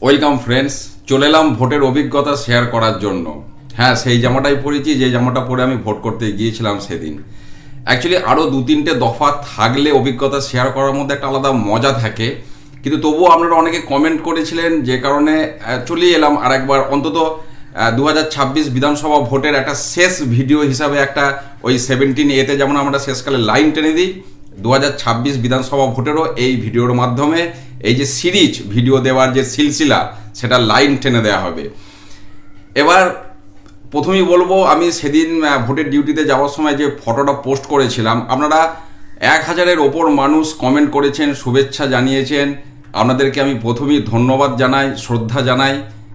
Welcome friends, চলে এলাম ভোটের অভিজ্ঞতা শেয়ার করার জন্য। হ্যাঁ, সেই জামাটাই পরেছি যে জামাটা পরে আমি ভোট করতে গিয়েছিলাম সেদিন। অ্যাকচুয়ালি আরও দু তিনটে দফা থাকলে অভিজ্ঞতা শেয়ার করার মধ্যে একটা আলাদা মজা থাকে, কিন্তু তবুও আপনারা অনেকে কমেন্ট করেছিলেন, যে কারণে চলে এলাম আর একবার অন্তত 2026 বিধানসভা ভোটের একটা শেষ ভিডিও হিসাবে একটা ওই 17A-তে যেমন আমরা শেষকালে লাইন টেনে দিই, 2026 বিধানসভা ভোটেরও এই ভিডিওর মাধ্যমে এই যে সিরিজ ভিডিও দেওয়ার যে সিলসিলা, সেটা লাইন টেনে দেওয়া হবে। এবার প্রথমেই বলবো, আমি সেদিন ভোটের ডিউটিতে যাওয়ার সময় যে ফটোটা পোস্ট করেছিলাম, আপনারা 1000-এর ওপর মানুষ কমেন্ট করেছেন, শুভেচ্ছা জানিয়েছেন। আপনাদেরকে আমি প্রথমেই ধন্যবাদ জানাই, শ্রদ্ধা জানাই,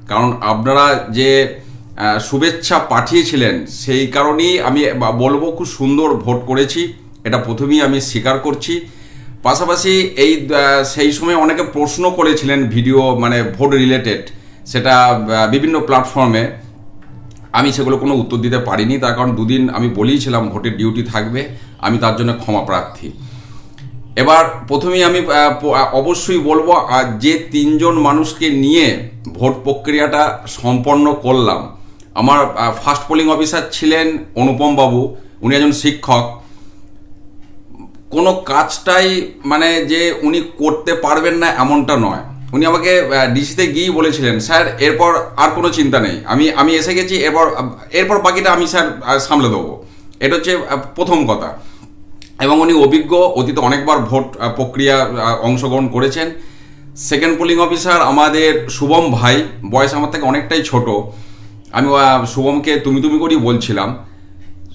কারণ আপনারা যে শুভেচ্ছা পাঠিয়েছিলেন সেই কারণেই আমি বলবো খুব সুন্দর ভোট করেছি, এটা প্রথমেই আমি স্বীকার করছি। পাশাপাশি সেই সময় অনেকে প্রশ্ন করেছিলেন ভিডিও মানে ভোট রিলেটেড, সেটা বিভিন্ন প্ল্যাটফর্মে, আমি সেগুলো কোনো উত্তর দিতে পারিনি, তার কারণ দুদিন আমি বলেইছিলাম ভোটের ডিউটি থাকবে, আমি তার জন্য ক্ষমা প্রার্থী। এবার প্রথমেই আমি অবশ্যই বলবো, যে তিনজন মানুষকে নিয়ে ভোট প্রক্রিয়াটা সম্পন্ন করলাম, আমার ফার্স্ট পোলিং অফিসার ছিলেন অনুপম বাবু, উনি একজন শিক্ষক। কোনো কাজটাই মানে যে উনি করতে পারবেন না এমনটা নয়, উনি আমাকে ডিসিতে গিয়েই বলেছিলেন, স্যার এরপর আর কোনো চিন্তা নেই, আমি এসে গেছি, এরপর বাকিটা আমি স্যার সামলে দেবো। এটা হচ্ছে প্রথম কথা। এবং উনি অভিজ্ঞ, অতীতে অনেকবার ভোট প্রক্রিয়া অংশগ্রহণ করেছেন। সেকেন্ড পোলিং অফিসার আমাদের শুভম ভাই, বয়স আমার থেকে অনেকটাই ছোট, আমি শুভমকে তুমি তুমি করেই বলছিলাম।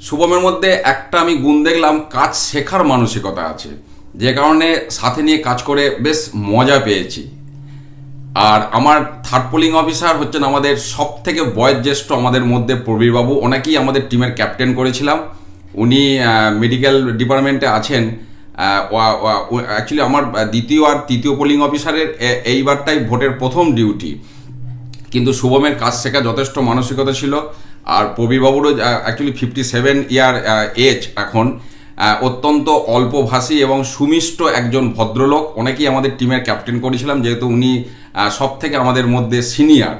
শুভমের মধ্যে একটা আমি গুণ দেখলাম, কাজ শেখার মানসিকতা আছে, যে কারণে সাথে নিয়ে কাজ করে বেশ মজা পেয়েছি। আর আমার থার্ড পোলিং অফিসার হচ্ছেন আমাদের সব থেকে বয়োজ্যেষ্ঠ আমাদের মধ্যে প্রবীরবাবু, ওনাকেই আমাদের টিমের ক্যাপ্টেন করেছিলাম। উনি মেডিকেল ডিপার্টমেন্টে আছেন। অ্যাকচুয়ালি আমার দ্বিতীয় আর তৃতীয় পোলিং অফিসারের এইবারটাই ভোটের প্রথম ডিউটি, কিন্তু শুভমের কাজ শেখা যথেষ্ট মানসিকতা ছিল। আর প্রবীরবাবুরও অ্যাকচুয়ালি 57 ইয়ার এজ এখন, অত্যন্ত অল্পভাষী এবং সুমিষ্ট একজন ভদ্রলোক, অনেকেই আমাদের টিমের ক্যাপ্টেন করেছিলাম, যেহেতু উনি সব থেকে আমাদের মধ্যে সিনিয়র।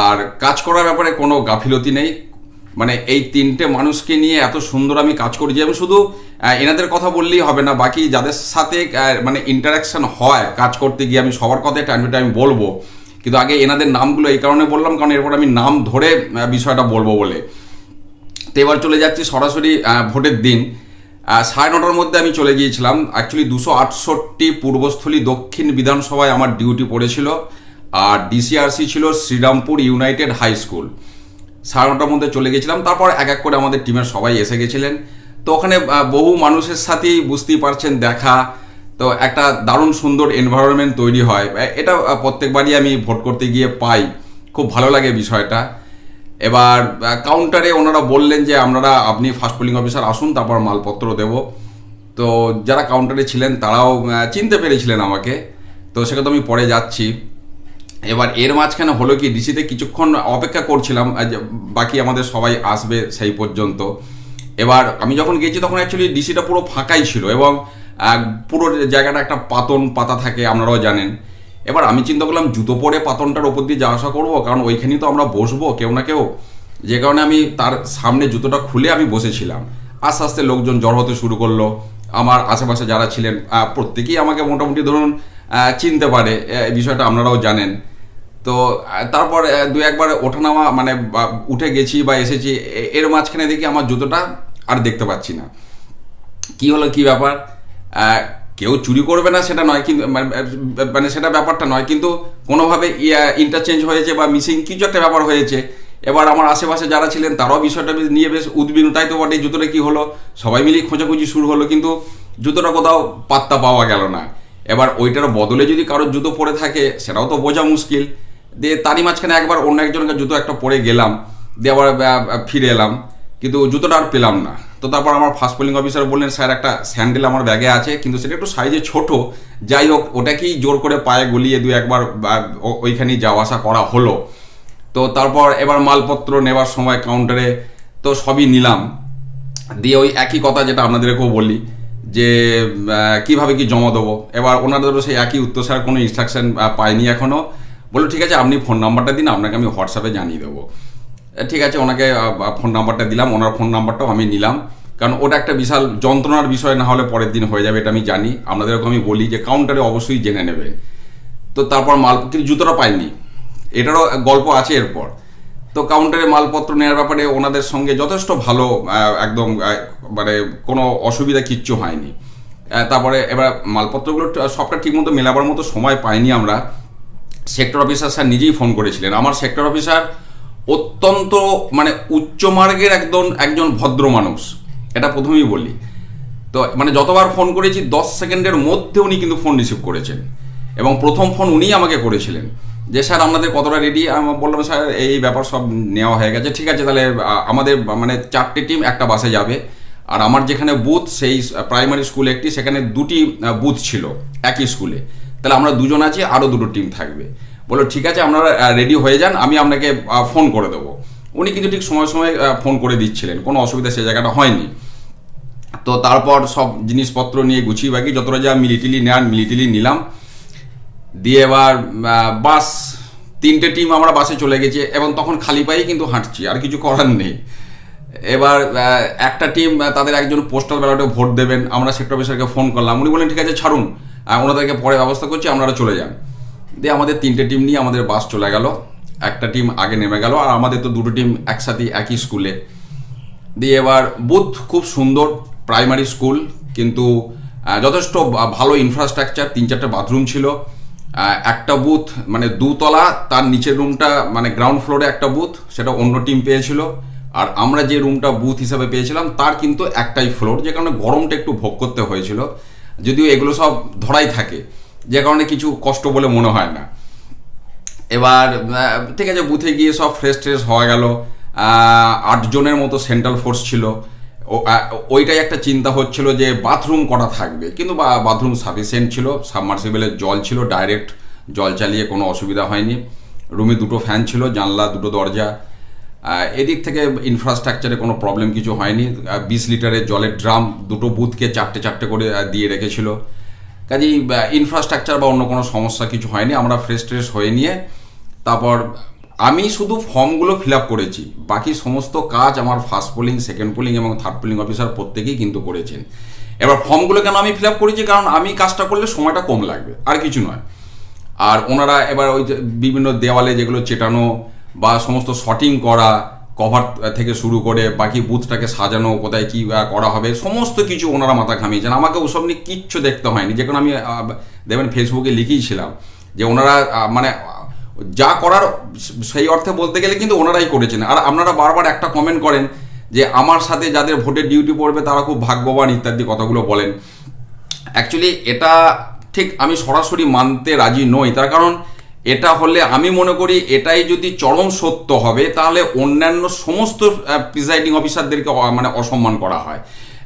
আর কাজ করার ব্যাপারে কোনো গাফিলতি নেই, মানে এই তিনটে মানুষকে নিয়ে এত সুন্দর আমি কাজ করেছি। আমি শুধু এনাদের কথা বললেই হবে না, বাকি যাদের সাথে মানে ইন্টারাকশন হয় কাজ করতে গিয়ে, আমি সবার কথাই টাইম টু টাইম বলবো, কিন্তু আগে এনাদের নামগুলো এই কারণে বললাম, কারণ এরপর আমি নাম ধরে বিষয়টা বলবো বলে। তো এবার চলে যাচ্ছি সরাসরি ভোটের দিন। 9:30টার মধ্যে আমি চলে গিয়েছিলাম। অ্যাকচুয়ালি 268 পূর্বস্থলী দক্ষিণ বিধানসভায় আমার ডিউটি পড়েছিল, আর ডিসিআরসি ছিল শ্রীরামপুর ইউনাইটেড হাই স্কুল। 9:30টার মধ্যে চলে গেছিলাম। তারপর এক এক করে আমাদের টিমের সবাই এসে গেছিলেন। তো ওখানে বহু মানুষের সাথেই বুঝতেই পারছেন দেখা, তো একটা দারুণ সুন্দর এনভায়রনমেন্ট তৈরি হয়। এটা প্রত্যেকবারই আমি ভোট করতে গিয়ে পাই, খুব ভালো লাগে বিষয়টা। এবার কাউন্টারে ওনারা বললেন যে আপনি ফার্স্ট পোলিং অফিসার আসুন, তারপর মালপত্র দেব। তো যারা কাউন্টারে ছিলেন তারাও চিনতে পেরেছিলেন আমাকে, তো সেটা তো আমি পরে যাচ্ছি। এবার এর মাঝখানে হলো কি, ডিসিতে কিছুক্ষণ অপেক্ষা করছিলাম, বাকি আমাদের সবাই আসবে সেই পর্যন্ত। এবার আমি যখন গেছি তখন অ্যাকচুয়ালি ডিসিটা পুরো ফাঁকাই ছিল, এবং পুরো জায়গাটা একটা পাতন পাতা থাকে, আপনারাও জানেন। এবার আমি চিন্তা করলাম জুতো পরে পাতনটার ওপর দিয়ে যাওয়া আসা করবো, কারণ ওইখানেই তো আমরা বসবো কেউ না কেউ, যে কারণে আমি তার সামনে জুতোটা খুলে আমি বসেছিলাম। আস্তে আস্তে লোকজন জড় হতে শুরু করলো। আমার আশেপাশে যারা ছিলেন প্রত্যেকেই আমাকে মোটামুটি ধরুন চিনতে পারে, এই বিষয়টা আপনারাও জানেন। তো তারপর দু একবার ওঠানামা মানে উঠে গেছি বা এসেছি, এর মাঝখানে দেখি আমার জুতোটা আর দেখতে পাচ্ছি না। কি হলো, কি ব্যাপার, কেউ চুরি করবে না সেটা নয়, কিন্তু মানে সেটা ব্যাপারটা নয়, কিন্তু কোনোভাবে ইন্টারচেঞ্জ হয়েছে বা মিসিং কিছু একটা ব্যাপার হয়েছে। এবার আমার আশেপাশে যারা ছিলেন তারাও বিষয়টা নিয়ে বেশ উদ্বিগ্ন, তাই তো বটে, জুতোটা কি হলো, সবাই মিলেই খোঁজাখুঁজি শুরু হলো, কিন্তু জুতোটা কোথাও পাত্তা পাওয়া গেল না। এবার ওইটার বদলে যদি কারোর জুতো পরে থাকে সেটাও তো বোঝা মুশকিল। দিয়ে তারই মাঝখানে একবার অন্য একজনকে জুতো একটা পরে গেলাম, দিয়ে আবার ফিরে এলাম, কিন্তু জুতোটা আর পেলাম না। তো তারপর আমার ফার্স্ট পোলিং অফিসার বললেন, স্যার একটা স্যান্ডেল আমার ব্যাগে আছে, কিন্তু সেটা একটু সাইজে ছোট, যাই হোক ওটাকেই জোর করে পায়ে গলিয়ে দু একবার ওইখানেই যাওয়া আসা করা হলো। তো তারপর এবার মালপত্র নেওয়ার সময় কাউন্টারে তো সবই নিলাম, দিয়ে ওই একই কথা যেটা আপনাদেরকেও বলি, যে কিভাবে কি জমা দেবো। এবার ওনাদেরও সেই একই উত্তর, স্যার কোনো ইনস্ট্রাকশন পাইনি এখনও, বললো ঠিক আছে আপনি ফোন নাম্বারটা দিন, আপনাকে আমি হোয়াটসঅ্যাপে জানিয়ে দেবো। ঠিক আছে, ওনাকে ফোন নাম্বারটা দিলাম, ওনার ফোন নাম্বারটাও আমি নিলাম, কারণ ওটা একটা বিশাল যন্ত্রণার বিষয়, না হলে পরের দিন হয়ে যাবে, এটা আমি জানি। আপনাদেরকে আমি বলি যে কাউন্টারে অবশ্যই জেনে নেবেন। তো তারপর কিন্তু জুতোটা পাইনি, এটারও গল্প আছে এরপর। তো কাউন্টারে মালপত্র নেওয়ার ব্যাপারে ওনাদের সঙ্গে যথেষ্ট ভালো, একদম মানে কোনো অসুবিধা কিচ্ছু হয়নি। তারপরে এবার মালপত্রগুলো সবটা ঠিকমতো মেলাবার মতো সময় পাইনি আমরা। সেক্টর অফিসার স্যার নিজেই ফোন করেছিলেন। আমার সেক্টর অফিসার অত্যন্ত মানে উচ্চমার্গের একজন ভদ্র মানুষ, এটা প্রথমেই বলি। তো মানে যতবার ফোন করেছি 10 সেকেন্ডের মধ্যে উনি কিন্তু ফোন রিসিভ করেছেন, এবং প্রথম ফোন উনিই আমাকে করেছিলেন যে স্যার আপনাদের কতটা রেডি। আমি বললাম স্যার এই ব্যাপার সব নেওয়া হয়ে গেছে, ঠিক আছে তাহলে আমাদের মানে 4টে টিম একটা বাসে যাবে। আর আমার যেখানে বুথ, সেই প্রাইমারি স্কুলে একটি, সেখানে 2টি বুথ ছিল একই স্কুলে, তাহলে আমরা 2জন আছি, আরও 2টো টিম থাকবে। বললো ঠিক আছে আপনারা রেডি হয়ে যান, আমি আপনাকে ফোন করে দেবো। উনি কিন্তু ঠিক সময় সময় ফোন করে দিচ্ছিলেন, কোনো অসুবিধা সে জায়গাটা হয়নি। তো তারপর সব জিনিসপত্র নিয়ে গুছিয়ে বাকি যতটা যা মিলিটারি নেওয়ার মিলিটারি নিলাম, দিয়ে এবার বাস 3টে টিম আমরা বাসে চলে গেছি, এবং তখন খালি পায়েই কিন্তু হাঁটছি, আর কিছু করার নেই। এবার একটা টিম তাদের একজন পোস্টাল ব্যালটে ভোট দেবেন, আমরা সেক্টর অফিসারকে ফোন করলাম, উনি বললেন ঠিক আছে ছাড়ুন, ওনাদেরকে পরে ব্যবস্থা করছি, আপনারা চলে যান। দিয়ে আমাদের 3টে টিম নিয়ে আমাদের বাস চলে গেল, একটা টিম আগে নেমে গেল, আর আমাদের তো 2টো টিম একসাথে একই স্কুলে। দিয়ে এবার বুথ খুব সুন্দর প্রাইমারি স্কুল, কিন্তু যথেষ্ট ভালো ইনফ্রাস্ট্রাকচার, 3-4টে বাথরুম ছিল। একটা বুথ মানে 2তলা, তার নিচের রুমটা মানে গ্রাউন্ড ফ্লোরে একটা বুথ, সেটা অন্য টিম পেয়েছিল। আর আমরা যে রুমটা বুথ হিসাবে পেয়েছিলাম তার কিন্তু একটাই ফ্লোর, যে কারণে গরমটা একটু ভোগ করতে হয়েছিল, যদিও এগুলো সব ধরাই থাকে, যে কারণে কিছু কষ্ট বলে মনে হয় না। এবার ঠিক আছে, বুথে গিয়ে সব ফ্রেশ ট্রেশ হওয়া গেল। 8 জনের মতো সেন্ট্রাল ফোর্স ছিল। ওইটাই একটা চিন্তা হচ্ছিল যে বাথরুম কটা থাকবে, কিন্তু বাথরুম সাফিসিয়েন্ট ছিল, সাবমার্সিবলের জল ছিল, ডাইরেক্ট জল চালিয়ে কোনো অসুবিধা হয়নি। রুমে 2টো ফ্যান ছিল, জানলা 2টো দরজা, এদিক থেকে ইনফ্রাস্ট্রাকচারে কোনো প্রবলেম কিছু হয়নি। 20 লিটারের জলের ড্রাম 2টো বুথকে 4টে করে দিয়ে রেখেছিল, কাজেই ইনফ্রাস্ট্রাকচার বা অন্য কোনো সমস্যা কিছু হয়নি। আমরা ফ্রেশ ট্রেশ হয়ে নিয়ে তারপর আমি শুধু ফর্মগুলো ফিল আপ করেছি, বাকি সমস্ত কাজ আমার ফার্স্ট পোলিং, সেকেন্ড পোলিং এবং থার্ড পোলিং অফিসার প্রত্যেকেই কিন্তু করেছেন। এবার ফর্মগুলো কেন আমি ফিল আপ করেছি, কারণ আমি কাজটা করলে সময়টা কম লাগবে, আর কিছু নয়। আর ওনারা এবার ওই যে বিভিন্ন দেওয়ালে যেগুলো চেটানো বা সমস্ত শটিং করা, কভার থেকে শুরু করে বাকি বুথটাকে সাজানো, কোথায় কী করা হবে, সমস্ত কিছু ওনারা মাথা ঘামিয়েছেন। আমাকে ওসব নিয়ে কিচ্ছু দেখতে হয়নি, যে কারণে আমি দেখবেন ফেসবুকে লিখেইছিলাম যে ওনারা মানে যা করার সেই অর্থে বলতে গেলে কিন্তু ওনারাই করেছেন। আর আপনারা বারবার একটা কমেন্ট করেন যে আমার সাথে যাদের ভোটের ডিউটি পড়বে তারা খুব ভাগ্যবান ইত্যাদি কথাগুলো বলেন। অ্যাকচুয়ালি এটা ঠিক আমি সরাসরি মানতে রাজি নই, তার কারণ এটা হলে আমি মনে করি এটাই যদি চরম সত্য হবে, তাহলে অন্যান্য সমস্ত প্রিজাইডিং অফিসারদেরকে মানে অসম্মান করা হয়।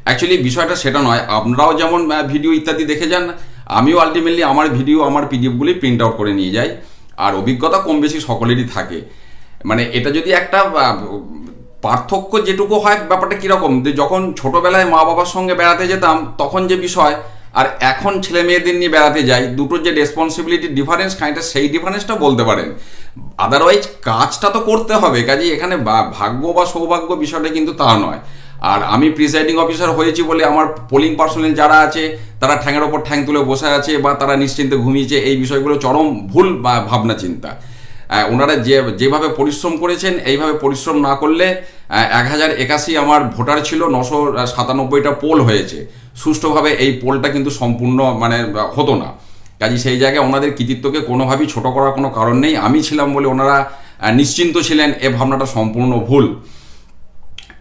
অ্যাকচুয়ালি বিষয়টা সেটা নয়। আপনারাও যেমন ভিডিও ইত্যাদি দেখে যান, আমিও আলটিমেটলি আমার ভিডিও, আমার পিডিএফগুলি প্রিন্ট আউট করে নিয়ে যাই, আর অভিজ্ঞতা কম বেশি সকলেরই থাকে। মানে এটা যদি একটা পার্থক্য যেটুকু হয়, ব্যাপারটা কীরকম, যে যখন ছোটোবেলায় মা বাবার সঙ্গে বেড়াতে যেতাম তখন যে বিষয়, আর এখন ছেলে মেয়েদের নিয়ে বেড়াতে যাই, দুটোর যে রেসপন্সিবিলিটি ডিফারেন্স খানিকটা, সেই ডিফারেন্সটা বলতে পারেন। আদারওয়াইজ কাজটা তো করতে হবে, কাজেই এখানে ভাগ্য বা সৌভাগ্য বিষয়টা কিন্তু তা নয়। আর আমি প্রিসাইডিং অফিসার হয়েছি বলে আমার পোলিং পার্সোনাল যারা আছে তারা ঠ্যাঙের ওপর ঠ্যাং তুলে বসে আছে বা তারা নিশ্চিন্তে ঘুমিয়েছে, এই বিষয়গুলো চরম ভুল ভাবনা চিন্তা। ওনারা যেভাবে পরিশ্রম করেছেন, এইভাবে পরিশ্রম না করলে 1081 আমার ভোটার ছিল, 997টা পোল হয়েছে, সুষ্ঠুভাবে এই পোলটা কিন্তু সম্পূর্ণ মানে হতো না। কাজে সেই জায়গায় ওনাদের কৃতিত্বকে কোনোভাবেই ছোট করার কোনো কারণ নেই। আমি ছিলাম বলে ওনারা নিশ্চিন্ত ছিলেন, এ ভাবনাটা সম্পূর্ণ ভুল।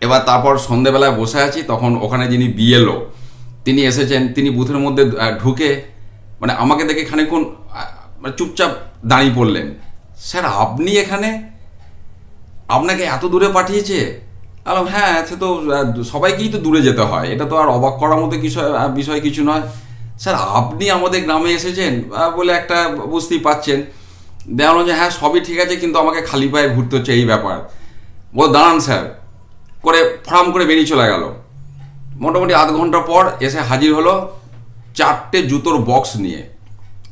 এবার তারপর সন্ধেবেলায় বসে আছি, তখন ওখানে যিনি বিএলও তিনি এসেছেন, তিনি বুথের মধ্যে ঢুকে মানে আমাকে দেখে খানিকক্ষণ চুপচাপ দাঁড়িয়ে পড়লেন। স্যার আপনি এখানে, আপনাকে এত দূরে পাঠিয়েছে? বললাম হ্যাঁ, সে তো সবাইকেই তো দূরে যেতে হয়, এটা তো আর অবাক করার মতো বিষয় কিছু নয়। স্যার আপনি আমাদের গ্রামে এসেছেন বলে একটা বুঝতেই পাচ্ছেন। দেওয়া যে হ্যাঁ সবই ঠিক আছে, কিন্তু আমাকে খালি পায়ে ঘুরতে হচ্ছে, এই ব্যাপার। বল দাঁড়ান স্যার করে ফরাম করে বেরিয়ে চলে গেল। মোটামুটি আধ ঘন্টা পর এসে হাজির হলো 4টে জুতোর বক্স নিয়ে।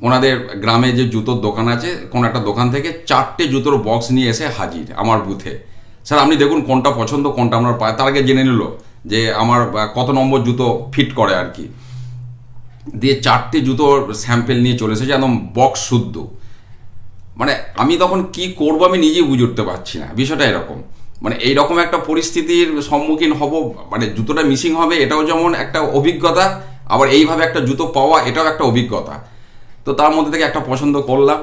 ওনাদের গ্রামে যে জুতোর দোকান আছে কোনো একটা দোকান থেকে 4টে জুতোর বক্স নিয়ে এসে হাজির আমার বুথে। স্যার আপনি দেখুন কোনটা পছন্দ, কোনটা আপনার পায়। তার আগে জেনে নিল যে আমার কত নম্বর জুতো ফিট করে আর কি। দিয়ে 4টে জুতোর স্যাম্পেল নিয়ে চলে এসেছে, একদম বক্স শুদ্ধ। মানে আমি তখন কি করবো আমি নিজেই বুঝে উঠতে পারছি না। বিষয়টা এরকম, মানে এইরকম একটা পরিস্থিতির সম্মুখীন হব, মানে জুতোটা মিসিং হবে এটাও যেমন একটা অভিজ্ঞতা, আবার এইভাবে একটা জুতো পাওয়া এটাও একটা অভিজ্ঞতা। তো তার মধ্যে থেকে একটা পছন্দ করলাম,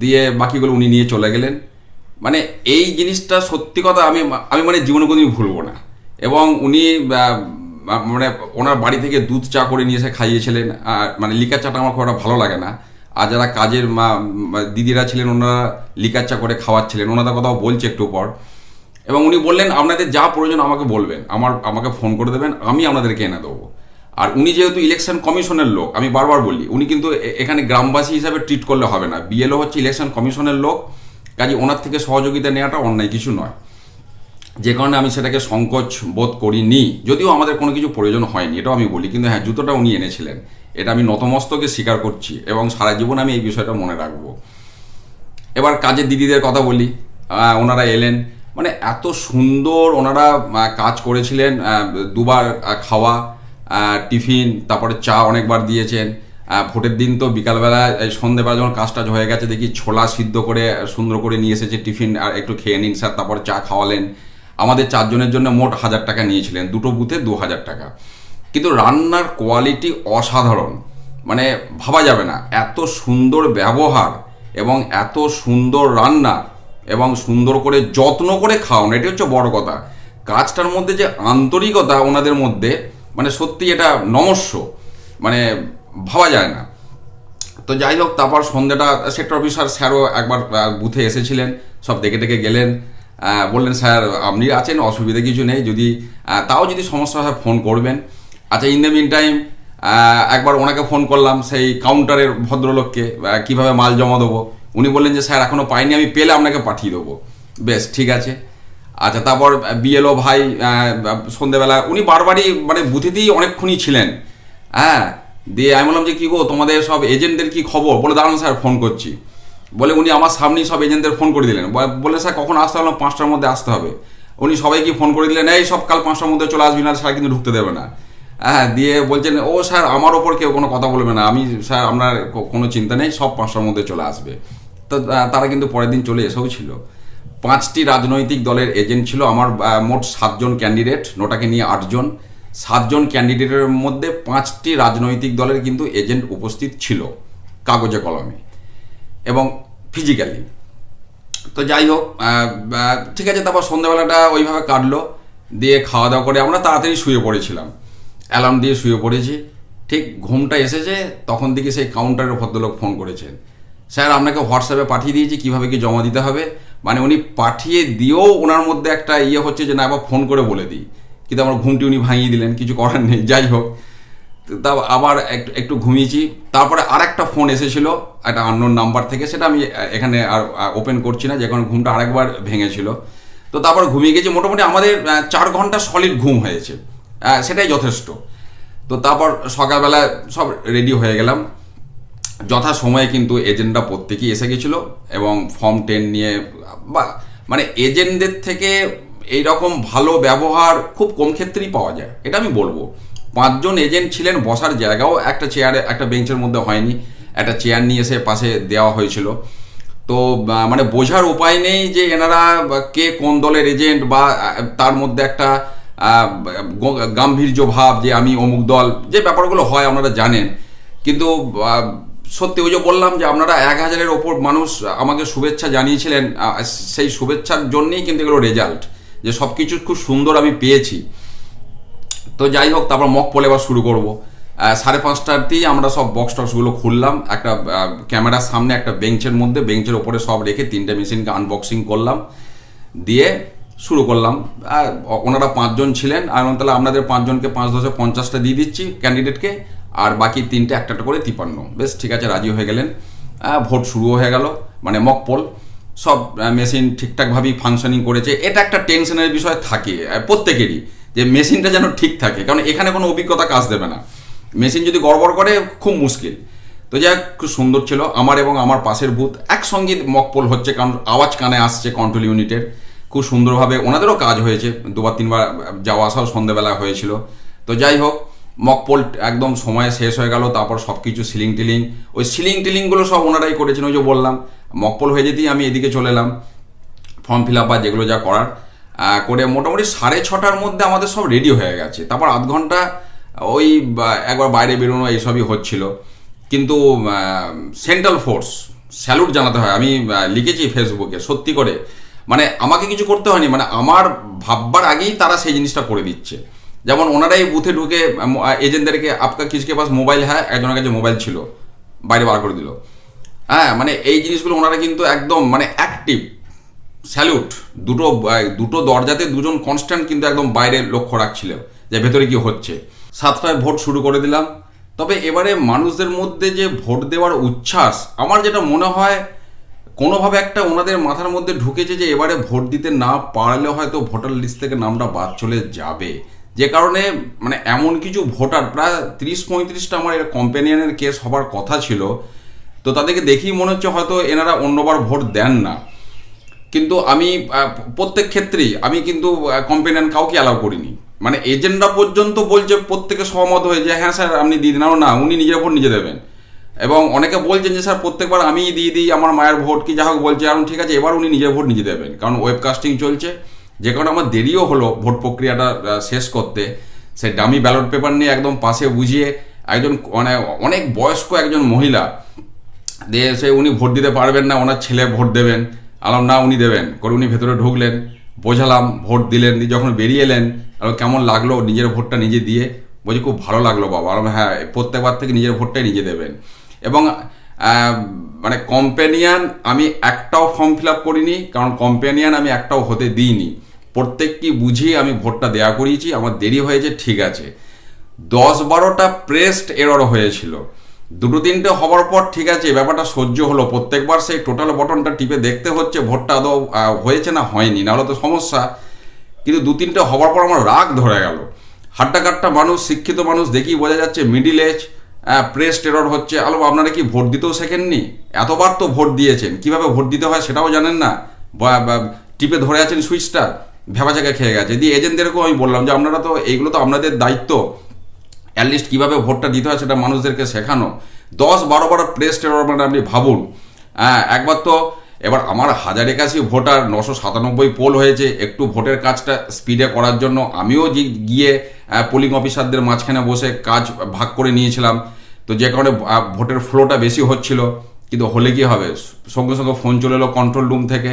দিয়ে বাকিগুলো উনি নিয়ে চলে গেলেন। মানে এই জিনিসটা সত্যি কথা আমি আমি মানে জীবনে কোনোদিন ভুলবো না। এবং উনি মানে ওনার বাড়ি থেকে দুধ চা করে নিয়ে এসে খাইয়েছিলেন। মানে লিকার চাটা আমার খুব একটা ভালো লাগে না, আর যারা কাজের দিদিরা ছিলেন ওনারা লিকার চা করে খাওয়াচ্ছিলেন, ওনাদের কথাও বলছে একটু পর। এবং উনি বললেন আপনাদের যা প্রয়োজন আমাকে বলবেন, আমাকে ফোন করে দেবেন, আমি আপনাদেরকে এনে দেবো। আর উনি যেহেতু ইলেকশন কমিশনের লোক, আমি বারবার বলি উনি কিন্তু এখানে গ্রামবাসী হিসাবে ট্রিট করলে হবে না, বিএলও হচ্ছে ইলেকশন কমিশনের লোক, কাজে ওনার থেকে সহযোগিতা নেওয়াটা অন্যায় কিছু নয়। যে কারণে আমি সেটাকে সংকোচ বোধ করিনি, যদিও আমাদের কোনো কিছু প্রয়োজন হয়নি এটাও আমি বলি। কিন্তু হ্যাঁ, জুতোটা উনি এনেছিলেন, এটা আমি নতমস্তকে স্বীকার করছি এবং সারা জীবন আমি এই বিষয়টা মনে রাখবো। এবার কাজের দিদিদের কথা বলি, ওনারা এলেন, মানে এত সুন্দর ওনারা কাজ করেছিলেন। দুবার খাওয়া, টিফিন, তারপরে চা অনেকবার দিয়েছেন। ভোটের দিন তো বিকালবেলা সন্ধ্যেবেলা যখন কাজ টাজ হয়ে গেছে দেখি ছোলা সিদ্ধ করে সুন্দর করে নিয়ে এসেছে টিফিন, আর একটু খেয়ে নিন স্যার, তারপরে চা খাওয়ালেন। আমাদের 4 জনের জন্য মোট 1000 টাকা নিয়েছিলেন, দুটো বুথে 2000 টাকা। কিন্তু রান্নার কোয়ালিটি অসাধারণ, মানে ভাবা যাবে না এত সুন্দর ব্যবহার এবং এত সুন্দর রান্না এবং সুন্দর করে যত্ন করে খাওয়ানো, এটি হচ্ছে বড় কথা। কাজটার মধ্যে যে আন্তরিকতা ওনাদের মধ্যে, মানে সত্যি এটা নমস্য, মানে ভাবা যায় না। তো যাই হোক, তারপর সন্ধ্যাটা সেক্টর অফিসার স্যারও একবার বুথে এসেছিলেন, সব দেখে দেখে গেলেন। বললেন স্যার আপনি আছেন, অসুবিধা কিছু নেই, যদি তাও যদি সমস্যা হয় ফোন করবেন। আচ্ছা, ইন দ্য মিন টাইম একবার ওনাকে ফোন করলাম, সেই কাউন্টারের ভদ্রলোককে, কিভাবে মাল জমা দেবো। উনি বললেন যে স্যার এখনও পাইনি, আমি পেলে আপনাকে পাঠিয়ে দেবো। বেশ ঠিক আছে। আচ্ছা, তারপর বিএলও ভাই সন্ধ্যেবেলা উনি বারবারই মানে বুথেতেই অনেকক্ষণই ছিলেন। হ্যাঁ, দিয়ে আমি বললাম যে কী গো তোমাদের সব এজেন্টদের কি খবর? বলে দাঁড়ান স্যার ফোন করছি। বলে উনি আমার সামনেই সব এজেন্টদের ফোন করে দিলেন। বলে স্যার কখন আসতে হবে? 5টার মধ্যে আসতে হবে। উনি সবাইকে ফোন করে দিলেন, এই সব কাল 5টার মধ্যে চলে আসবি, না স্যার কিন্তু ঢুকতে দেবে না। হ্যাঁ, দিয়ে বলছেন ও স্যার আমার ওপর কেউ কোনো কথা বলবে না, আমি স্যার আপনার কোনো চিন্তা নেই, সব 5টার মধ্যে চলে আসবে। তো তারা কিন্তু পরের দিন চলে এসেও ছিল। 5টি রাজনৈতিক দলের এজেন্ট ছিল। আমার মোট 7 জন ক্যান্ডিডেট, নোটাকে নিয়ে 8 জন। 7 জন ক্যান্ডিডেটের মধ্যে 5টি রাজনৈতিক দলের কিন্তু এজেন্ট উপস্থিত ছিল, কাগজে কলমে এবং ফিজিক্যালি। তো যাই হোক, ঠিক আছে। তারপর সন্ধ্যাবেলাটা ওইভাবে কাটলো, দিয়ে খাওয়া দাওয়া করে আমরা তাড়াতাড়ি শুয়ে পড়েছিলাম, অ্যালার্ম দিয়ে শুয়ে পড়েছি। ঠিক ঘুমটা এসেছে তখন থেকে সেই কাউন্টারের ভদ্রলোক ফোন করেছেন, স্যার আপনাকে হোয়াটসঅ্যাপে পাঠিয়ে দিয়েছি কীভাবে কি জমা দিতে হবে। মানে উনি পাঠিয়ে দিয়েও ওনার মধ্যে একটা ইয়ে হচ্ছে যে না আবার ফোন করে বলে দিই, কিন্তু আমার ঘুমটি উনি ভাঙিয়ে দিলেন, কিছু করার নেই। যাই হোক, তা আবার একটু ঘুমিয়েছি। তারপরে আর একটা ফোন এসেছিলো একটা আননোন নাম্বার থেকে, সেটা আমি এখানে আর ওপেন করছি না, যে কারণে ঘুমটা আরেকবার ভেঙেছিল। তো তারপর ঘুমিয়ে গেছি। মোটামুটি আমাদের 4 ঘন্টা সলিড ঘুম হয়েছে, সেটাই যথেষ্ট। তো তারপর সকালবেলা সব রেডি হয়ে গেলাম যথা সময়ে, কিন্তু এজেন্টরা প্রত্যেকেই এসে গেছিলো এবং ফর্ম 10 নিয়ে। বা মানে এজেন্টদের থেকে এইরকম ভালো ব্যবহার খুব কম ক্ষেত্রেই পাওয়া যায়, এটা আমি বলবো। 5 জন এজেন্ট ছিলেন, বসার জায়গাও একটা চেয়ারে, একটা বেঞ্চের মধ্যে হয়নি, একটা চেয়ার নিয়ে এসে পাশে দেওয়া হয়েছিল। তো মানে বোঝার উপায় নেই যে এনারা কে কোন দলের এজেন্ট, বা তার মধ্যে একটা গাম্ভীর্য ভাব যে আমি অমুক দল, যে ব্যাপারগুলো হয় আপনারা জানেন। কিন্তু সত্যি ওই যে বললাম যে আপনারা 1000-এর ওপর মানুষ আমাকে শুভেচ্ছা জানিয়েছিলেন, সেই শুভেচ্ছার জন্যেই কিন্তু এগুলো রেজাল্ট, যে সব কিছু খুব সুন্দর আমি পেয়েছি। তো যাই হোক, তারপর মক পোল এবার শুরু করবো। 5:30টাতেই আমরা সব বক্স টক্সগুলো খুললাম, একটা ক্যামেরার সামনে একটা বেঞ্চের মধ্যে, বেঞ্চের ওপরে সব রেখে 3টে মেশিনকে আনবক্সিং করলাম, দিয়ে শুরু করলাম। ওনারা 5 জন ছিলেন, আর তাহলে আপনাদের 5 জনকে 5-10 50টা দিয়ে দিচ্ছি ক্যান্ডিডেটকে, আর বাকি 3টে একটা করে 53। বেশ ঠিক আছে, রাজি হয়ে গেলেন। ভোট শুরু হয়ে গেল, মানে মক পোল। সব মেশিন ঠিকঠাকভাবেই ফাংশনিং করেছে। এটা একটা টেনশনের বিষয় থাকে প্রত্যেকেরই, যে মেশিনটা যেন ঠিক থাকে, কারণ এখানে কোনো অভিজ্ঞতা কাজ দেবে না। মেশিন যদি গড়বড় করে খুব মুশকিল। তো তো যাই হোক, খুব সুন্দর ছিল। আমার এবং আমার পাশের বুথ একসঙ্গে মক পোল হচ্ছে, কারণ আওয়াজ কানে আসছে কন্ট্রোল ইউনিটের। খুব সুন্দরভাবে ওনাদেরও কাজ হয়েছে, 2-3বার যাওয়া আসাও সন্ধ্যেবেলা হয়েছিল। তো যাই হোক, মক পোল একদম সময় শেষ হয়ে গেল। তারপর সব কিছু সিলিং টিলিংগুলো সব ওনারাই করেছেন। ওই যে বললাম, মক পোল হয়ে যেতেই আমি এদিকে চলে এলাম ফর্ম ফিল আপ বা যেগুলো যা করার করে। মোটামুটি 6:30টার মধ্যে আমাদের সব রেডি হয়ে গেছে। তারপর আধ ঘন্টা ওই একবার বাইরে বেরোনো এইসবই হচ্ছিল। কিন্তু সেন্ট্রাল ফোর্স স্যালুট জানাতে হয়। আমি লিখেছি ফেসবুকে, সত্যি করে মানে আমাকে কিছু করতে হয়নি, মানে আমার ভাববার আগেই তারা সেই জিনিসটা করে দিচ্ছে। যেমন ওনারাই বুথে ঢুকে এজেন্টদেরকে আপকা কিসকে পাস মোবাইল, হ্যাঁ একজনের কাছে মোবাইল ছিল, বাইরে বার করে দিল। হ্যাঁ, মানে এই জিনিসগুলো ওনারা কিন্তু একদম মানে অ্যাক্টিভ। স্যালুট। দুটো দরজাতে দুজন কনস্ট্যান্ট কিন্তু একদম বাইরে লক্ষ্য রাখছিল যে ভেতরে কি হচ্ছে। 7টায় ভোট শুরু করে দিলাম। তবে এবারে মানুষদের মধ্যে যে ভোট দেওয়ার উচ্ছ্বাস, আমার যেটা মনে হয় কোনোভাবে একটা ওনাদের মাথার মধ্যে ঢুকেছে যে এবারে ভোট দিতে না পারলে হয়তো ভোটার লিস্ট থেকে নামটা বাদ চলে যাবে। যে কারণে মানে এমন কিছু ভোটার, প্রায় 30-35টা আমার এর কম্প্যানিয়নের কেস হবার কথা ছিল। তো তাদেরকে দেখেই মনে হচ্ছে হয়তো এনারা অন্যবার ভোট দেন না। কিন্তু আমি প্রত্যেক ক্ষেত্রেই আমি কিন্তু কম্পেনিয়ন কাউকে অ্যালাউ করিনি। মানে এজেন্টরা পর্যন্ত বলছে, প্রত্যেকে সহমত হয়ে যে হ্যাঁ স্যার আপনি দিয়ে দিন। না, উনি নিজের ভোট নিজে দেবেন। এবং অনেকে বলছেন যে স্যার প্রত্যেকবার আমিই দিয়ে দিই আমার মায়ের ভোট, কি যা হোক বলছে। এখন ঠিক আছে, এবার উনি নিজের ভোট নিজে দেবেন, কারণ ওয়েবকাস্টিং চলছে। যে কারণে আমার দেরিও হলো ভোট প্রক্রিয়াটা শেষ করতে। সে ডামি ব্যালট পেপার নিয়ে একদম পাশে বুঝিয়ে একজন মানে অনেক বয়স্ক একজন মহিলা দিয়ে সে উনি ভোট দিতে পারবেন না, ওনার ছেলে ভোট দেবেন। আলাম না, উনি দেবেন করে উনি ভেতরে ঢুকলেন, বোঝালাম, ভোট দিলেন। যখন বেরিয়ে এলেন কেমন লাগলো নিজের ভোটটা নিজে দিয়ে, বলছি খুব ভালো লাগলো বাবা। আলাম হ্যাঁ, প্রত্যেকবার থেকে নিজের ভোটটাই নিজে দেবেন। এবং মানে কম্প্যানিয়ান আমি একটাও ফর্ম ফিল আপ করিনি, কারণ কম্প্যানিয়ান আমি একটাও হতে দিইনি। প্রত্যেককে বুঝিয়ে আমি ভোটটা দেয়া করিয়েছি। আমার দেরি হয়েছে ঠিক আছে, 10-12টা প্রেসড এরর হয়েছিল। 2-3টে হওয়ার পর ঠিক আছে, ব্যাপারটা সহ্য হলো। প্রত্যেকবার সেই টোটাল বটনটা টিপে দেখতে হচ্ছে ভোটটা আদৌ হয়েছে না হয়নি, নাহলে তো সমস্যা। কিন্তু 2-3টে হওয়ার পর আমার রাগ ধরে গেল। হাট্টা মানুষ, শিক্ষিত মানুষ, দেখি বোঝা যাচ্ছে মিডিল এজ, প্রেস টেরর হচ্ছে। আলো আপনারা কি ভোট দিতেও শেখেননি? এতবার তো ভোট দিয়েছেন, কিভাবে ভোট দিতে হয় সেটাও জানেন না, টিপে ধরে আছেন সুইচটা, ভেবা জায়গায় খেয়ে গেছে। দিয়ে এজেন্টদেরকেও আমি বললাম যে আপনারা তো এইগুলো তো আপনাদের দায়িত্ব, অ্যাটলিস্ট কীভাবে ভোটটা দিতে হয় সেটা মানুষদেরকে শেখানো। 10-12বার প্রেস টেরর মানে আপনি ভাবুন। একবার তো এবার আমার 1081 ভোটার, 997 পোল হয়েছে। একটু ভোটের কাজটা স্পিডে করার জন্য আমিও গিয়ে পোলিং অফিসারদের মাঝখানে বসে কাজ ভাগ করে নিয়েছিলাম। তো যে কারণে ভোটের ফ্লোটা বেশি হচ্ছিল। কিন্তু হলে কি হবে, সঙ্গে সঙ্গে ফোন চলে এলো কন্ট্রোল রুম থেকে,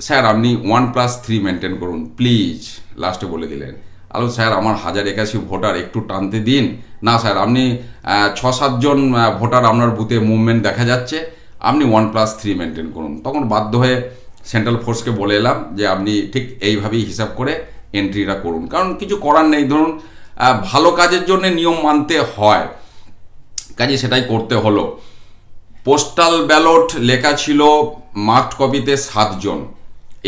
স্যার আপনি 1+3 মেনটেন করুন প্লিজ, লাস্টে বলে দিলেন। আলো স্যার আমার 1081 ভোটার, একটু টানতে দিন। না স্যার, আপনি 6-7 জন ভোটার আপনার বুথে মুভমেন্ট দেখা যাচ্ছে, আপনি 1+3 মেনটেন করুন। তখন বাধ্য হয়ে সেন্ট্রাল ফোর্সকে বলে এলাম যে আপনি ঠিক এইভাবেই হিসাব করে এন্ট্রিটা করুন, কারণ কিছু করার নেই। ধরুন ভালো কাজের জন্য নিয়ম মানতে হয়, কাজে সেটাই করতে হলো। পোস্টাল ব্যালট লেখা ছিল মার্কড কপিতে 7 জন,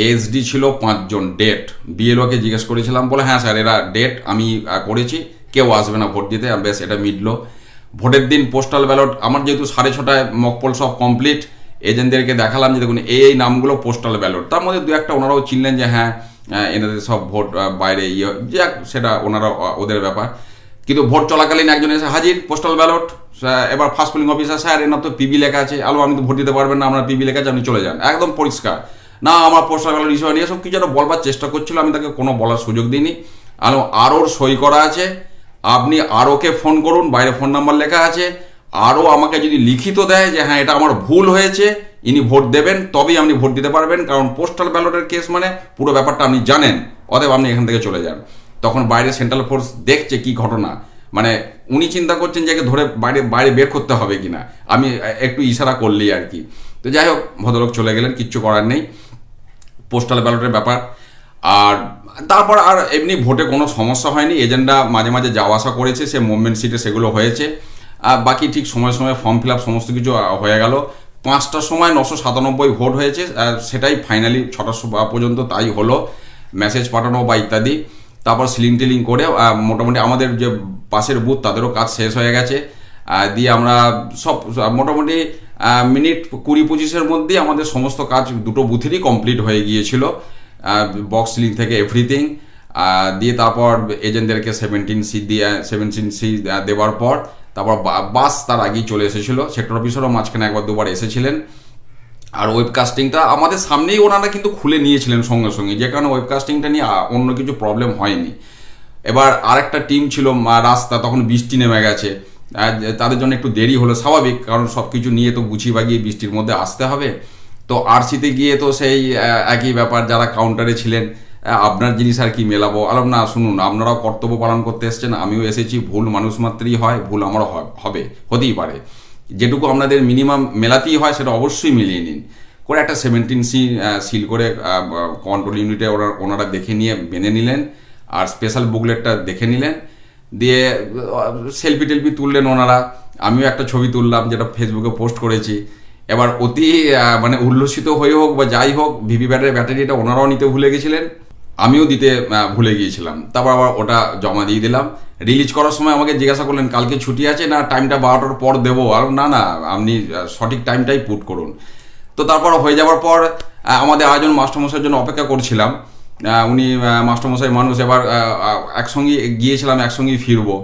এসডি ছিল 5 জন। ডেট বিএলওকে জিজ্ঞেস করেছিলাম, বলে হ্যাঁ স্যার এরা ডেট আমি করেছি, কেউ আসবে না ভোট দিতে। বেশ, এটা মিটলো। ভোটের দিন পোস্টাল ব্যালট আমার যেহেতু 6:30টায় মকপল সব কমপ্লিট, এজেন্টদেরকে দেখালাম যে দেখুন এই নামগুলো পোস্টাল ব্যালট। তার মধ্যে 2-1টা ওনারাও চিনলেন যে হ্যাঁ এনাদের সব ভোট বাইরে যাক, সেটা ওনারা ওদের ব্যাপার। কিন্তু ভোট চলাকালীন একজন এসে হাজির পোস্টাল ব্যালট। এবার ফার্স্ট পোলিং অফিসার, স্যার এনার তো পিবি লেখা আছে। আলো আমি তো ভোট দিতে পারবেন না, আপনার পিবি লেখা আছে, আপনি চলে যান। একদম পরিষ্কার। না আমার পোস্টাল ব্যালট ইস্যু হয়নি, এসব কিছু একটা বলবার চেষ্টা করছিল, আমি তাকে কোনো বলার সুযোগ দিইনি। আলো আরোর সই করা আছে, আপনি আরোকে ফোন করুন, বাইরে ফোন নাম্বার লেখা আছে। আরও আমাকে যদি লিখিত দেয় যে হ্যাঁ এটা আমার ভুল হয়েছে, ইনি ভোট দেবেন, তবেই আপনি ভোট দিতে পারবেন, কারণ পোস্টাল ব্যালটের কেস মানে পুরো ব্যাপারটা আপনি জানেন, অতএব আপনি এখান থেকে চলে যান। তখন বাইরে সেন্ট্রাল ফোর্স দেখছে কি ঘটনা, মানে উনি চিন্তা করছেন যে ধরে বাইরে বের করতে হবে কিনা, আমি একটু ইশারা করলেই আর কি। তো যাই হোক, ভদ্রলোক চলে গেলেন, কিচ্ছু করার নেই, পোস্টাল ব্যালটের ব্যাপার। আর তারপর আর এমনি ভোটে কোনো সমস্যা হয়নি। এজেন্ডা মাঝে মাঝে যাওয়া আসা করেছে, সে মুভমেন্ট সিটে সেগুলো হয়েছে। বাকি ঠিক সময় সময় ফর্ম ফিল আপ সমস্ত কিছু হয়ে গেল। 5টার সময় 997 ভোট হয়েছে, সেটাই ফাইনালি 6টা পর্যন্ত তাই হলো, মেসেজ পাঠানো বা ইত্যাদি। তারপর সিলিং টিলিং করে মোটামুটি আমাদের যে পাশের বুথ তাদেরও কাজ শেষ হয়ে গেছে। দিয়ে আমরা সব মোটামুটি মিনিট 20-25-এর মধ্যেই আমাদের সমস্ত কাজ দুটো বুথেরই কমপ্লিট হয়ে গিয়েছিল, বক্স সিলিং থেকে এভরিথিং। দিয়ে তারপর এজেন্টদেরকে 17C দেওয়ার পর তারপর বাস তার আগেই চলে এসেছিল। সেক্টর অফিসারও মাঝখানে একবার দুবার এসেছিলেন। আর ওয়েবকাস্টিংটা আমাদের সামনেই ওনারা কিন্তু খুলে নিয়েছিলেন সঙ্গে সঙ্গে, যে কারণে ওয়েবকাস্টিংটা নিয়ে অন্য কিছু প্রবলেম হয়নি। এবার আরেকটা টিম ছিল রাস্তা, তখন বৃষ্টি নেমে গেছে, তাদের জন্য একটু দেরি হলো, স্বাভাবিক, কারণ সব কিছু নিয়ে তো গুছিয়ে বাগিয়ে বৃষ্টির মধ্যে আসতে হবে। তো আরসিতে গিয়ে তো সেই একই ব্যাপার, যারা কাউন্টারে ছিলেন আপনার জিনিস আর কি মেলাবো, আলাম না শুনুন, আপনারাও কর্তব্য পালন করতে এসছেন, আমিও এসেছি, ভুল মানুষ মাত্রই হয়, ভুল আমারও হবে, হতেই পারে, যেটুকু আপনাদের মিনিমাম মেলাতেই হয় সেটা অবশ্যই মিলিয়ে নিন করে। একটা 17C সিল করে কন্ট্রোল ইউনিটে ওনারা দেখে নিয়ে মেনে নিলেন, আর স্পেশাল বুকলেটটা দেখে নিলেন, দিয়ে সেলফি টেলফি তুললেন ওনারা, আমিও একটা ছবি তুললাম যেটা ফেসবুকে পোস্ট করেছি। এবার অতি মানে উল্লসিত হয়ে হোক বা যাই হোক, ভিভিপ্যাটের ব্যাটারিটা ওনারাও নিতে ভুলে গেছিলেন, আমিও দিতে ভুলে গিয়েছিলাম। তারপর আবার ওটা জমা দিয়ে দিলাম। রিলিজ করার সময় আমাকে জিজ্ঞাসা করলেন কালকে ছুটি আছে না টাইমটা 12টার পর দেবো, আর না আপনি সঠিক টাইমটাই পুট করুন। তো তারপর হয়ে যাওয়ার পর আমাদের আয়োজন মাস্টারমশাইয়ের জন্য অপেক্ষা করছিলাম। উনি মাস্টারমশাই মানুষ, এবার একসঙ্গেই গিয়েছিলাম, একসঙ্গেই ফিরবো।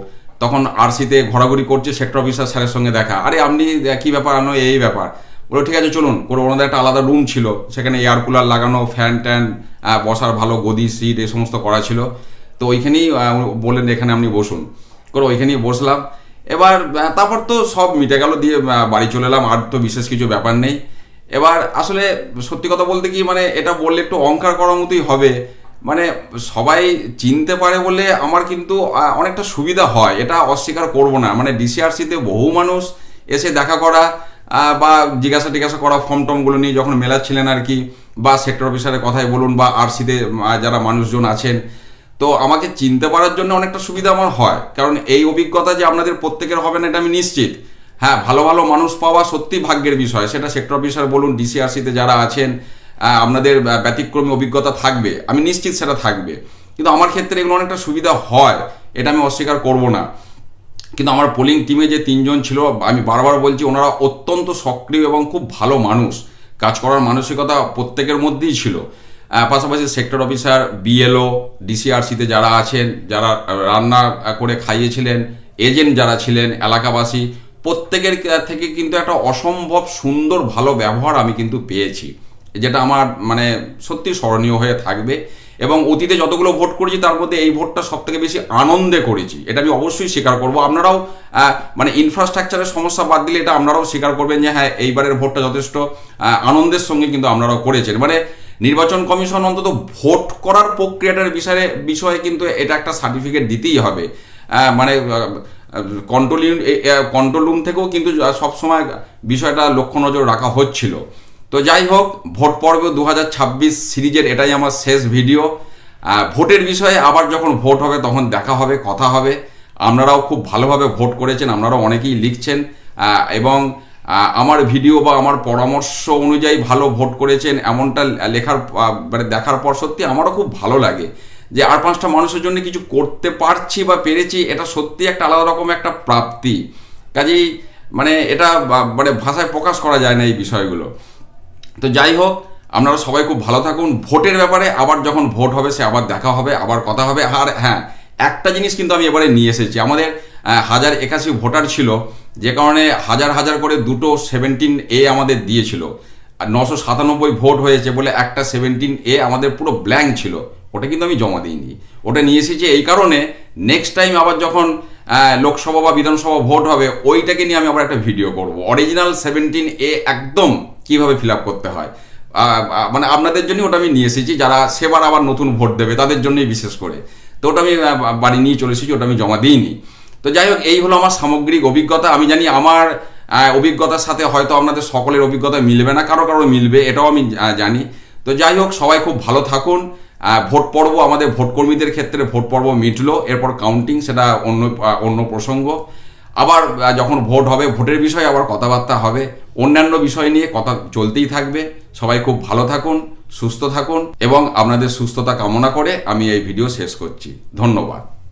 তখন আরসিতে ঘোরাঘুরি করছে, সেক্টর অফিসার স্যারের সঙ্গে দেখা, আরে আপনি কী ব্যাপার আনো, এই ব্যাপার, বলো ঠিক আছে চলুন করে। ওনাদের একটা আলাদা রুম ছিল, সেখানে এয়ার কুলার লাগানো, ফ্যান ট্যান, বসার ভালো গদি সিট এই সমস্ত করা ছিল। তো ওইখানেই বললেন এখানে আপনি বসুন করে, ওইখানেই বসলাম। এবার তারপর তো সব মিটে গেল, দিয়ে বাড়ি চলে এলাম, আর তো বিশেষ কিছু ব্যাপার নেই। এবার আসলে সত্যি কথা বলতে কি, মানে এটা বললে একটু অহংকার করার মতোই হবে, মানে সবাই চিনতে পারে বলে আমার কিন্তু অনেকটা সুবিধা হয়, এটা অস্বীকার করব না। মানে ডিসিআরসিতে বহু মানুষ এসে দেখা করা বা জিজ্ঞাসা করা ফর্ম টমগুলো নিয়ে যখন মেলাচ্ছিলেন আর কি, বা সেক্টর অফিসারের কথাই বলুন, বা আরসিতে যারা মানুষজন আছেন, তো আমাকে চিনতে পারার জন্য অনেকটা সুবিধা আমার হয়। কারণ এই অভিজ্ঞতা যে আপনাদের প্রত্যেকের হবে না এটা আমি নিশ্চিত। হ্যাঁ, ভালো ভালো মানুষ পাওয়া সত্যি ভাগ্যের বিষয়, সেটা সেক্টর অফিসার বলুন, ডিসিআরসিতে যারা আছেন, আপনাদের ব্যতিক্রমী অভিজ্ঞতা থাকবে, আমি নিশ্চিত সেটা থাকবে। কিন্তু আমার ক্ষেত্রে এগুলো অনেকটা সুবিধা হয়, এটা আমি অস্বীকার করব না। কিন্তু আমার পোলিং টিমে যে 3 জন ছিল, আমি বারবার বলছি, ওনারা অত্যন্ত সক্রিয় এবং খুব ভালো মানুষ, কাজ করার মানসিকতা প্রত্যেকের মধ্যেই ছিল। পাশাপাশি সেক্টর অফিসার, বিএলও, ডিসিআরসিতে যারা আছেন, যারা রান্না করে খাইয়েছিলেন, এজেন্ট যারা ছিলেন, এলাকাবাসী, প্রত্যেকের থেকে কিন্তু একটা অসম্ভব সুন্দর ভালো ব্যবহার আমি কিন্তু পেয়েছি, যেটা আমার মানে সত্যি স্মরণীয় হয়ে থাকবে। এবং অতীতে যতগুলো ভোট করেছি তার মধ্যে এই ভোটটা সব থেকে বেশি আনন্দে করেছি, এটা আমি অবশ্যই স্বীকার করবো। আপনারাও মানে ইনফ্রাস্ট্রাকচারের সমস্যা বাদ দিলে এটা আপনারাও স্বীকার করবেন যে হ্যাঁ, এইবারের ভোটটা যথেষ্ট আনন্দের সঙ্গে কিন্তু আপনারাও করেছেন। মানে নির্বাচন কমিশন অন্তত ভোট করার প্রক্রিয়াটার বিষয়ে কিন্তু এটা একটা সার্টিফিকেট দিতেই হবে। মানে কন্ট্রোল রুম থেকেও কিন্তু সবসময় বিষয়টা লক্ষ্য নজর রাখা হচ্ছিল। তো যাই হোক, ভোট পর্ব 2026 সিরিজের এটাই আমার শেষ ভিডিও। ভোটের বিষয়ে আবার যখন ভোট হবে তখন দেখা হবে, কথা হবে। আপনারাও খুব ভালোভাবে ভোট করেছেন, আপনারাও অনেকেই লিখছেন, এবং আমার ভিডিও বা আমার পরামর্শ অনুযায়ী ভালো ভোট করেছেন এমনটা লেখার মানে দেখার পর সত্যি আমারও খুব ভালো লাগে যে আর 5টা মানুষের জন্য কিছু করতে পারছি বা পেরেছি, এটা সত্যি একটা আলাদা রকম একটা প্রাপ্তি। কাজেই মানে এটা মানে ভাষায় প্রকাশ করা যায় না এই বিষয়গুলো। তো যাই হোক, আপনারা সবাই খুব ভালো থাকুন। ভোটের ব্যাপারে আবার যখন ভোট হবে সে আবার দেখা হবে, আবার কথা হবে। আর হ্যাঁ, একটা জিনিস কিন্তু আমি এবারে নিয়ে এসেছি, আমাদের 1081 ভোটার ছিল, যে কারণে হাজার করে দুটো 17A আমাদের দিয়েছিল, আর 997 ভোট হয়েছে বলে একটা 17A আমাদের পুরো ব্ল্যাঙ্ক ছিল, ওটা কিন্তু আমি জমা দিইনি। ওটা নিয়ে এসেছি এই কারণে নেক্সট টাইম আবার যখন লোকসভা বা বিধানসভা ভোট হবে ওইটাকে নিয়ে আমি আবার একটা ভিডিও করব, অরিজিনাল 17A একদম কিভাবে ফিল আপ করতে হয়। মানে আপনাদের জন্য ওটা আমি নিয়ে এসেছি, যারা সেবার আবার নতুন ভোট দেবে তাদের জন্যই বিশেষ করে। তো ওটা আমি বাড়ি নিয়ে চলে এসেছি, ওটা আমি জমা দিইনি। তো যাই হোক, এই হলো আমার সামগ্রিক অভিজ্ঞতা। আমি জানি আমার অভিজ্ঞতার সাথে হয়তো আপনাদের সকলের অভিজ্ঞতা মিলবে না, কারো মিলবে, এটাও আমি জানি। তো যাই হোক, সবাই খুব ভালো থাকুন। ভোট পর্ব, আমাদের ভোটকর্মীদের ক্ষেত্রে ভোট পর্ব মিটলো, এরপর কাউন্টিং, সেটা অন্য প্রসঙ্গ। আবার যখন ভোট হবে ভোটের বিষয়ে আবার কথাবার্তা হবে, অন্যান্য বিষয় নিয়ে কথা চলতেই থাকবে। সবাই খুব ভালো থাকুন, সুস্থ থাকুন, এবং আপনাদের সুস্থতা কামনা করে আমি এই ভিডিও শেষ করছি। ধন্যবাদ।